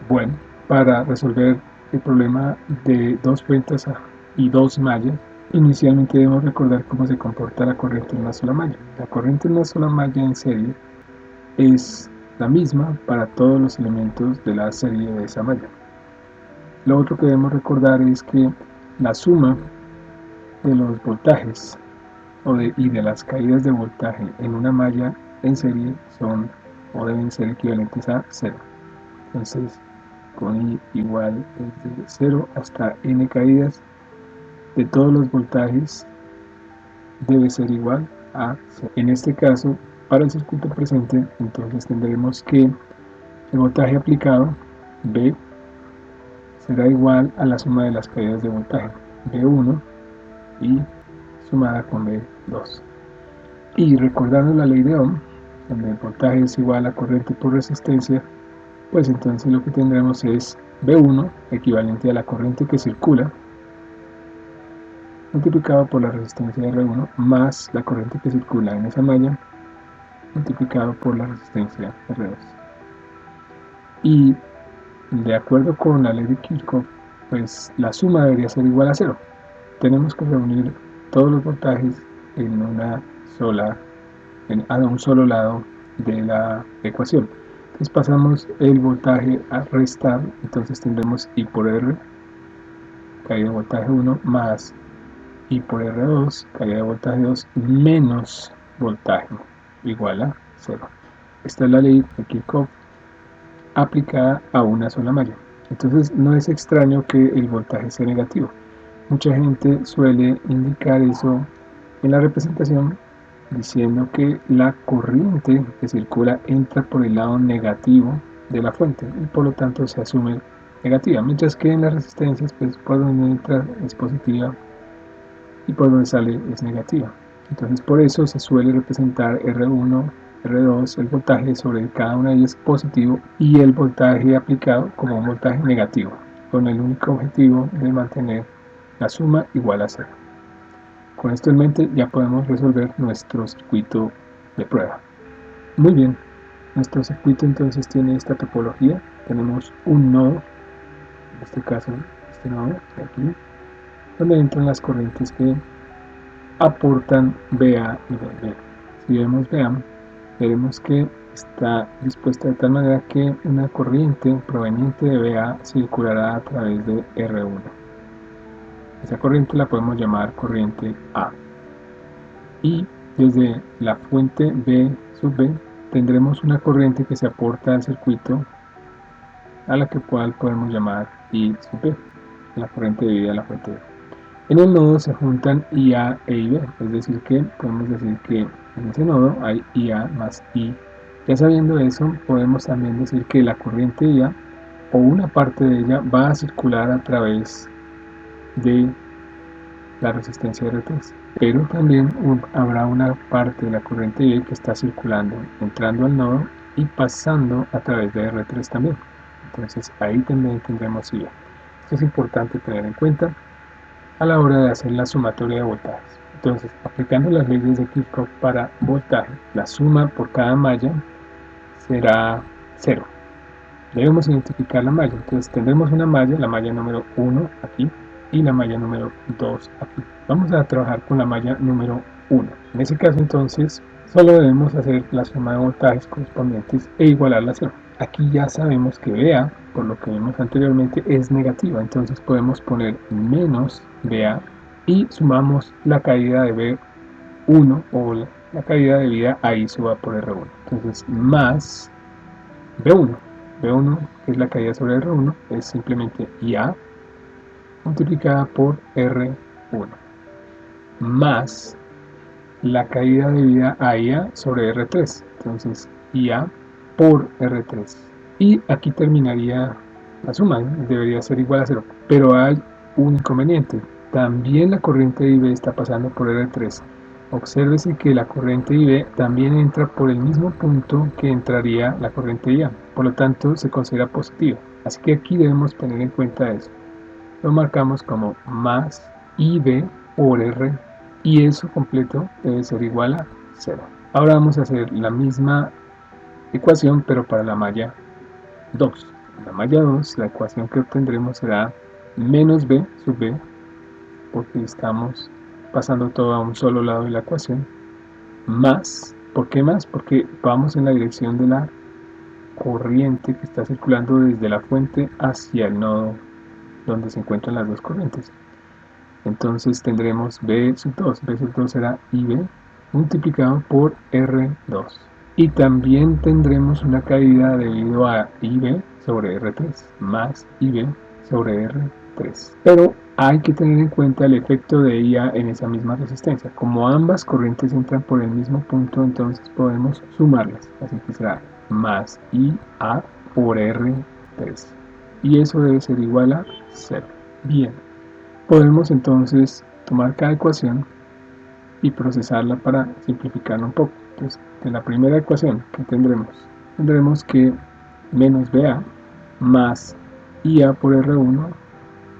Bueno, para resolver el problema de dos fuentes y dos mallas, inicialmente debemos recordar cómo se comporta la corriente en una sola malla. La corriente en una sola malla en serie es la misma para todos los elementos de la serie de esa malla. Lo otro que debemos recordar es que la suma de los voltajes y de las caídas de voltaje en una malla en serie son o deben ser equivalentes a 0. Entonces, con I igual desde 0 hasta n caídas de todos los voltajes debe ser igual a 0. En este caso, para el circuito presente, entonces tendremos que el voltaje aplicado, V, será igual a la suma de las caídas de voltaje, V1 y sumada con V2. Y recordando la ley de Ohm, donde el voltaje es igual a corriente por resistencia, pues entonces lo que tendremos es V1 equivalente a la corriente que circula multiplicado por la resistencia de R1 más la corriente que circula en esa malla multiplicado por la resistencia R2. Y de acuerdo con la ley de Kirchhoff, pues la suma debería ser igual a 0. Tenemos que reunir todos los voltajes en un solo lado de la ecuación. Entonces pasamos el voltaje a restar, entonces tendremos I por R, caída de voltaje 1, más I por R2, caída de voltaje 2, menos voltaje, igual a 0. Esta es la ley de Kirchhoff aplicada a una sola malla. Entonces no es extraño que el voltaje sea negativo. Mucha gente suele indicar eso en la representación diciendo que la corriente que circula entra por el lado negativo de la fuente y por lo tanto se asume negativa, mientras que en las resistencias pues por donde entra es positiva y por donde sale es negativa. Entonces por eso se suele representar R1, R2, el voltaje sobre cada una de ellas positivo y el voltaje aplicado como un voltaje negativo, con el único objetivo de mantener la suma igual a 0. Con esto en mente ya podemos resolver nuestro circuito de prueba. Muy bien, nuestro circuito entonces tiene esta topología. Tenemos un nodo, en este caso este nodo de aquí, donde entran las corrientes que aportan VA y VB. Si vemos VA, veremos que está dispuesta de tal manera que una corriente proveniente de VA circulará a través de R1. Esa corriente la podemos llamar corriente A. Y desde la fuente B sub B tendremos una corriente que se aporta al circuito a la que podemos llamar I sub B, la corriente debida a la fuente B. En el nodo se juntan IA e IB, es decir que podemos decir que en ese nodo hay IA más I. Ya sabiendo eso, podemos también decir que la corriente IA o una parte de ella va a circular a través de la resistencia R3, pero también habrá una parte de la corriente I que está circulando, entrando al nodo y pasando a través de R3 también. Entonces ahí también tendremos IA. Esto es importante tener en cuenta a la hora de hacer la sumatoria de voltajes. Entonces, aplicando las leyes de Kirchhoff para voltaje, la suma por cada malla será 0. Debemos identificar la malla. Entonces tendremos una malla, la malla número 1 aquí y la malla número 2 aquí. Vamos a trabajar con la malla número 1. En ese caso entonces solo debemos hacer la suma de voltajes correspondientes e igualarla a 0. Aquí ya sabemos que VA, por lo que vimos anteriormente, es negativa. Entonces podemos poner menos VA y sumamos la caída de V1 o la caída de vida ahí suba por R1. Entonces más V1. V1, que es la caída sobre R1, es simplemente IA multiplicada por R1 más la caída de vida a IA sobre R3. Entonces IA por R3. Y aquí terminaría la suma, debería ser igual a 0. Pero hay un inconveniente. También la corriente IB está pasando por R3. Obsérvese que la corriente IB también entra por el mismo punto que entraría la corriente IA, por lo tanto se considera positiva. Así que aquí debemos tener en cuenta eso. Lo marcamos como más IB por R y eso completo debe ser igual a 0. Ahora vamos a hacer la misma ecuación pero para la malla 2. la malla 2, la ecuación que obtendremos será menos b sub b, porque estamos pasando todo a un solo lado de la ecuación, más, ¿por qué más? Porque vamos en la dirección de la corriente que está circulando desde la fuente hacia el nodo donde se encuentran las dos corrientes. Entonces tendremos b sub 2, b sub 2 será ib multiplicado por R2. Y también tendremos una caída debido a ib sobre R3 más ib sobre R3. Pero hay que tener en cuenta el efecto de IA en esa misma resistencia. Como ambas corrientes entran por el mismo punto, entonces podemos sumarlas. Así que será más IA por R3. Y eso debe ser igual a 0. Bien, podemos entonces tomar cada ecuación y procesarla para simplificarla un poco. Entonces, de la primera ecuación que tendremos que menos BA más IA por R1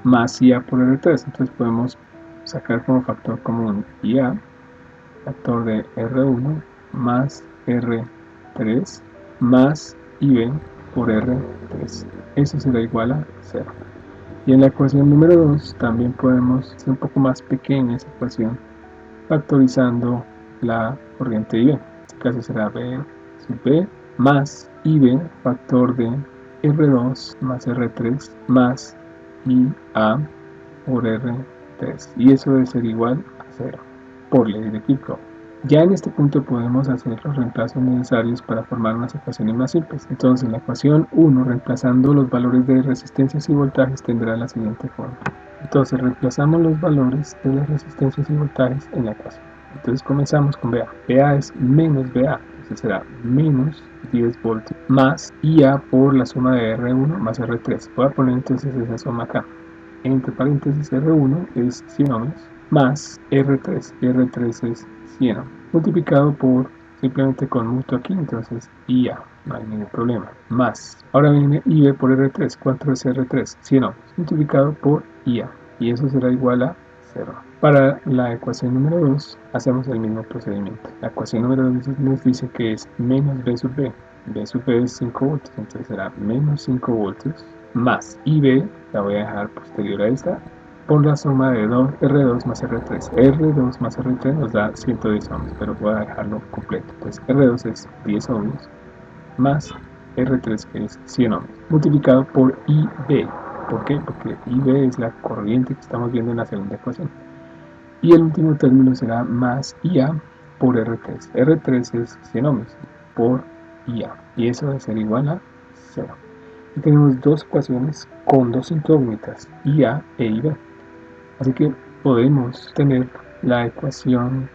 más IA por R3. Entonces podemos sacar como factor común IA, factor de R1 más R3 más IB por R3. Eso será igual a 0. Y en la ecuación número 2 también podemos hacer un poco más pequeña esa ecuación, factorizando la corriente IB. En este caso será B sub B más IB, factor de R2 más R3 más IA por R3. Y eso debe ser igual a 0 por ley de Kirchhoff. Ya en este punto podemos hacer los reemplazos necesarios para formar unas ecuaciones más simples. Entonces, la ecuación 1, reemplazando los valores de resistencias y voltajes, tendrá la siguiente forma. Entonces, reemplazamos los valores de las resistencias y voltajes en la ecuación. Entonces, comenzamos con BA. BA es menos BA, entonces será menos 10 voltios más IA por la suma de R1 más R3. Voy a poner entonces esa suma acá. Entre paréntesis, R1 es 100 ohms más R3, R3 es 100 ohms, multiplicado por, simplemente con mutuo aquí, entonces IA, no hay ningún problema, más, ahora viene IB por R3, ¿cuánto es R3? 100 ohms, multiplicado por IA, y eso será igual a 0. Para la ecuación número 2 hacemos el mismo procedimiento. La ecuación número 2 nos dice que es menos B sub B. B sub B es 5 voltios, entonces será menos 5 voltios más IB, la voy a dejar posterior a esta, por la suma de R2 más R3. R2 más R3 nos da 110 ohms, pero voy a dejarlo completo. Entonces R2 es 10 ohms más R3 que es 100 ohms, multiplicado por IB. ¿Por qué? Porque IB es la corriente que estamos viendo en la segunda ecuación. Y el último término será más IA por R3. R3 es 100 ohms por IA. Y eso debe ser igual a 0. Y tenemos dos ecuaciones con dos incógnitas, IA e IB. Así que podemos tener la ecuación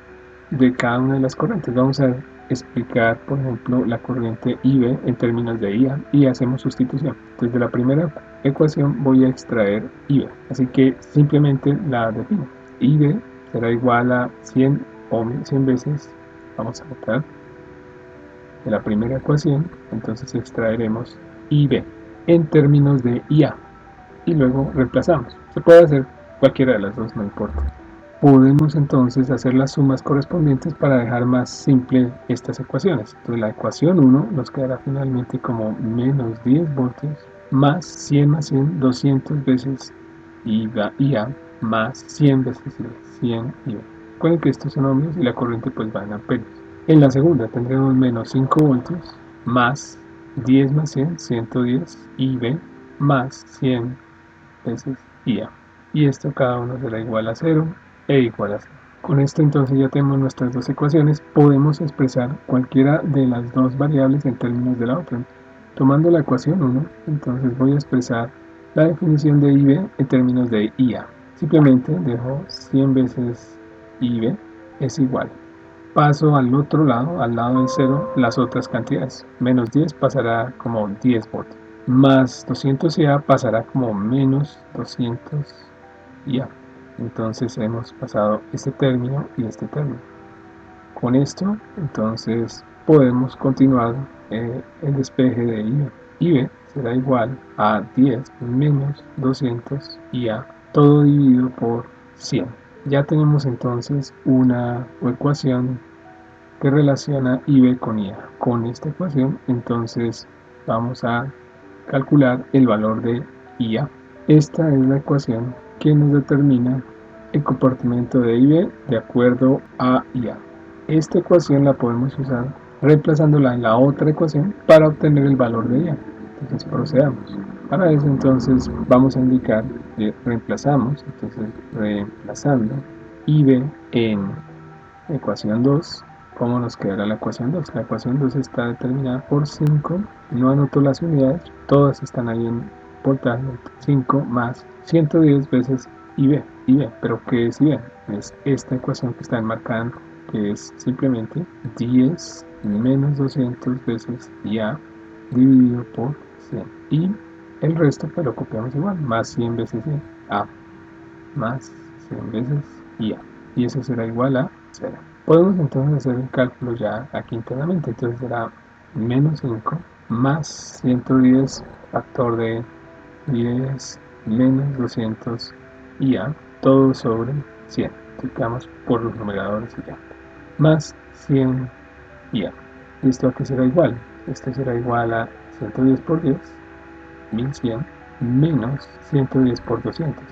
de cada una de las corrientes. Vamos a explicar, por ejemplo, la corriente IB en términos de IA y hacemos sustitución. Entonces, de la primera ecuación voy a extraer IB. Así que simplemente la defino. IB será igual a 100 veces, vamos a notar, de la primera ecuación, entonces extraeremos IB en términos de IA y luego reemplazamos. Se puede hacer cualquiera de las dos, no importa. Podemos entonces hacer las sumas correspondientes para dejar más simple estas ecuaciones. Entonces la ecuación 1 nos quedará finalmente como menos 10 voltios más 100 más 100, 200 veces IA más 100 veces 100 IA. Recuerden que estos son ohmios y la corriente pues va en amperios. En la segunda tendremos menos 5 voltios más 10 más 100, 110 IB más 100 veces IA. Y esto cada uno será igual a 0 e igual a 0. Con esto entonces ya tenemos nuestras dos ecuaciones. Podemos expresar cualquiera de las dos variables en términos de la otra. Tomando la ecuación 1, entonces voy a expresar la definición de IB en términos de IA. Simplemente dejo 100 veces IB es igual. Paso al otro lado, al lado del 0, las otras cantidades. Menos 10 pasará como 10 voltios. Más 200 IA pasará como menos 200 IA. Entonces hemos pasado este término y este término. Con esto, entonces podemos continuar el despeje de IB. IB será igual a 10 menos 200 IA, todo dividido por 100. Ya tenemos entonces una ecuación que relaciona IB con IA. Con esta ecuación, entonces vamos a calcular el valor de IA. Esta es la ecuación que nos determina el comportamiento de IB de acuerdo a IA. Esta ecuación la podemos usar reemplazándola en la otra ecuación para obtener el valor de IA. Entonces procedamos. Para eso entonces vamos a indicar que reemplazamos, entonces reemplazando IB en ecuación 2, ¿cómo nos quedará la ecuación 2? La ecuación 2 está determinada por 5, no anoto las unidades, todas están ahí en voltaje, 5 más 110 veces IB. ¿Pero qué es IB? Es esta ecuación que está enmarcada, que es simplemente 10 menos 200 veces IA dividido por 100. Y el resto pues lo copiamos igual, más 100 veces A más 100 veces IA. Y eso será igual a 0. Podemos entonces hacer el cálculo ya aquí internamente. Entonces será menos 5 más 110 factor de 10 menos 200 IA, todo sobre 100. Multiplicamos por los numeradores y ya. Más 100 IA. ¿Y esto a qué será igual? Esto será igual a 110 por 10, 1100, menos 110 por 200,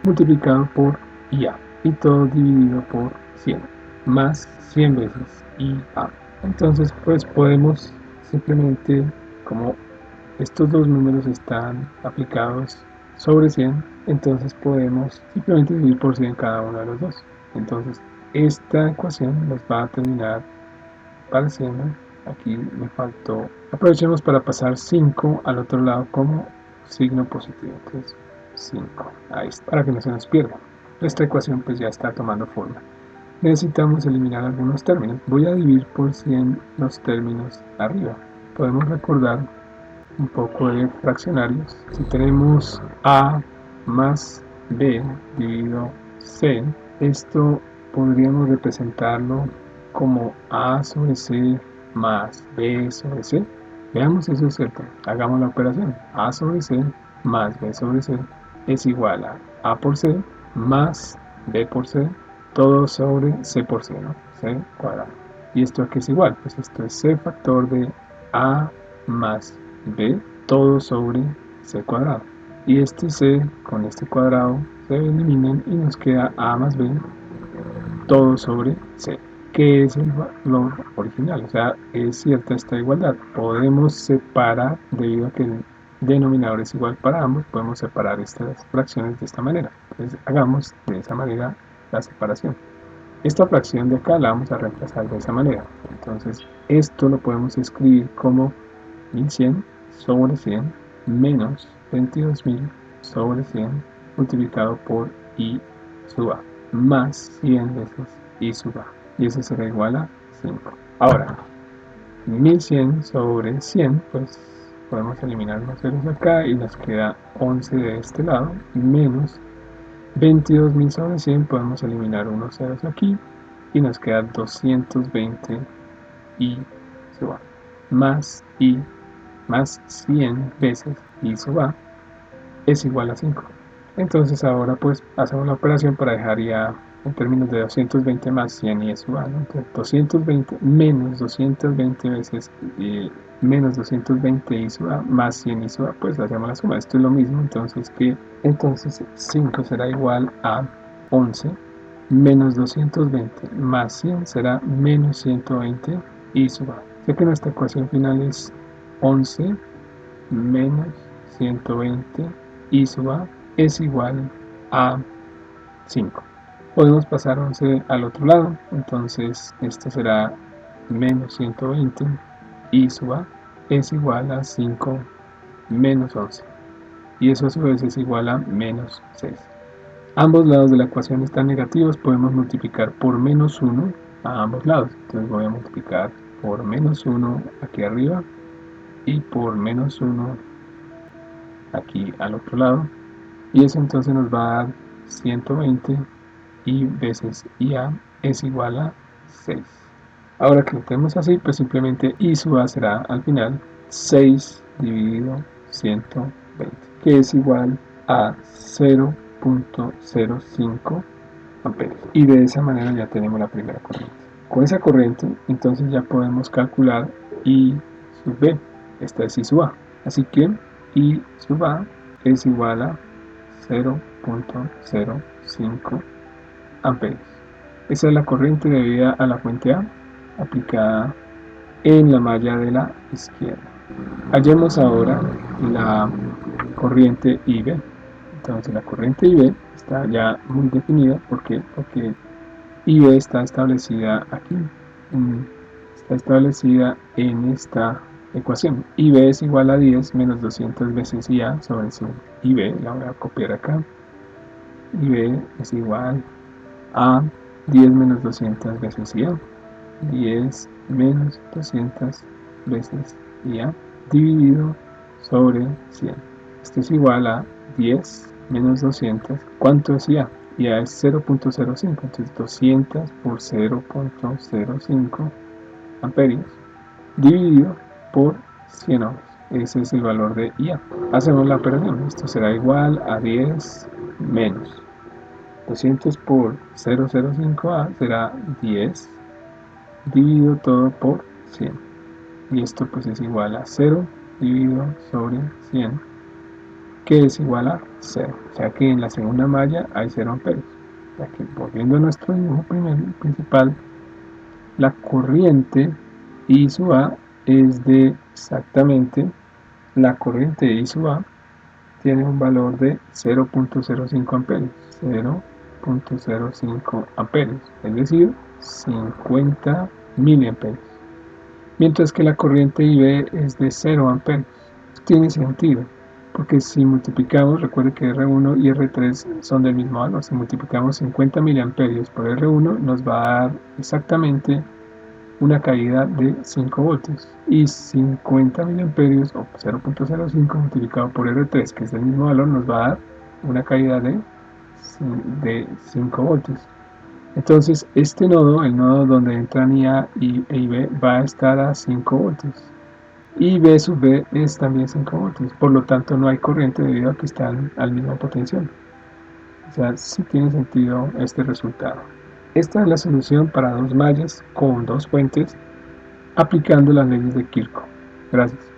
multiplicado por IA, y todo dividido por 100, más 100 veces IA. Entonces pues podemos simplemente, como estos dos números están aplicados sobre 100, entonces podemos simplemente dividir por 100 cada uno de los dos. Entonces esta ecuación nos va a terminar pareciendo, aquí me faltó, aprovechemos para pasar 5 al otro lado como signo positivo. Entonces 5, ahí está, para que no se nos pierda. Esta ecuación pues ya está tomando forma. Necesitamos eliminar algunos términos. Voy a dividir por 100 los términos arriba. Podemos recordar un poco de fraccionarios. Si tenemos A más B dividido C, esto podríamos representarlo como A sobre C más B sobre C. Veamos si eso es cierto. Hagamos la operación. A sobre C más B sobre C es igual a por C más B por C, todo sobre C por C, ¿no? C cuadrado. ¿Y esto aquí es igual? Pues esto es C factor de A más B, todo sobre C cuadrado. Y este C con este cuadrado se eliminan y nos queda A más B, todo sobre C, que es el valor original. O sea, es cierta esta igualdad. Podemos separar, debido a que el denominador es igual para ambos, podemos separar estas fracciones de esta manera. Entonces hagamos de esa manera la separación. Esta fracción de acá la vamos a reemplazar de esa manera. Entonces esto lo podemos escribir como 1100 sobre 100 menos 22.000 sobre 100 multiplicado por I sub A más 100 veces I sub A, y eso será igual a 5. Ahora 1100 sobre 100, pues podemos eliminar los ceros acá y nos queda 11 de este lado, menos 22.000 sobre 100, podemos eliminar unos ceros aquí y nos queda 220 I sub A más I más 100 veces I sub A es igual a 5. Entonces ahora pues hacemos la operación para dejar ya en términos de 220 más 100 I sub A, ¿no? Entonces 220 menos 220 veces menos 220 I sub A más 100 I sub A, pues hacemos la suma. Esto es lo mismo, entonces 5 será igual a 11 menos 220 más 100 será menos 120 I sub A. Sé que nuestra ecuación final es 11 menos 120 I sub A es igual a 5. Podemos pasar 11 al otro lado, entonces esto será menos 120 I sub A es igual a 5 menos 11. Y eso a su vez es igual a menos 6. Ambos lados de la ecuación están negativos, podemos multiplicar por menos 1 a ambos lados. Entonces voy a multiplicar por menos 1 aquí arriba y por menos 1 aquí al otro lado, y eso entonces nos va a dar 120 y veces IA es igual a 6. Ahora que lo tenemos así, pues simplemente I sub A será al final 6 dividido 120, que es igual a 0.05 amperes. Y de esa manera ya tenemos la primera corriente. Con esa corriente entonces ya podemos calcular I sub B. Esta es I sub A. Así que I sub A es igual a 0.05 amperios. Esa es la corriente debida a la fuente A aplicada en la malla de la izquierda. Hallemos ahora la corriente IB. Entonces la corriente IB está ya muy definida porque IB está establecida aquí, está establecida en esta ecuación. IB es igual a 10 menos 200 veces IA sobre 100. IB la voy a copiar acá. IB es igual a 10 menos 200 veces IA. 10 menos 200 veces IA dividido sobre 100. Esto es igual a 10 menos 200. ¿Cuánto es IA? IA es 0.05. Entonces 200 por 0.05 amperios dividido por 100 ohms. Ese es el valor de IA. Hacemos la operación. Esto será igual a 10 menos 200 por 0.05A será 10 dividido todo por 100. Y esto pues es igual a 0 dividido sobre 100, que es igual a 0. O sea que en la segunda malla hay 0 amperios. O sea que volviendo a nuestro dibujo principal, la corriente I sub A es de exactamente, la corriente I sub A tiene un valor de 0.05 amperios. 0.05 amperios, es decir, 50 miliamperios. Mientras que la corriente IB es de 0 amperios. Tiene sentido, porque si multiplicamos, recuerde que R1 y R3 son del mismo valor. Si multiplicamos 50 miliamperios por R1 nos va a dar exactamente una caída de 5 voltios, y 50 miliamperios o 0.05 multiplicado por R3, que es del mismo valor, nos va a dar una caída de 5 voltios. Entonces este nodo, el nodo donde entran IA e IB, va a estar a 5 voltios. Y B sub B es también 5 voltios. Por lo tanto no hay corriente debido a que están al mismo potencial. O sea, sí tiene sentido este resultado. Esta es la solución para dos mallas con dos fuentes aplicando las leyes de Kirchhoff. Gracias.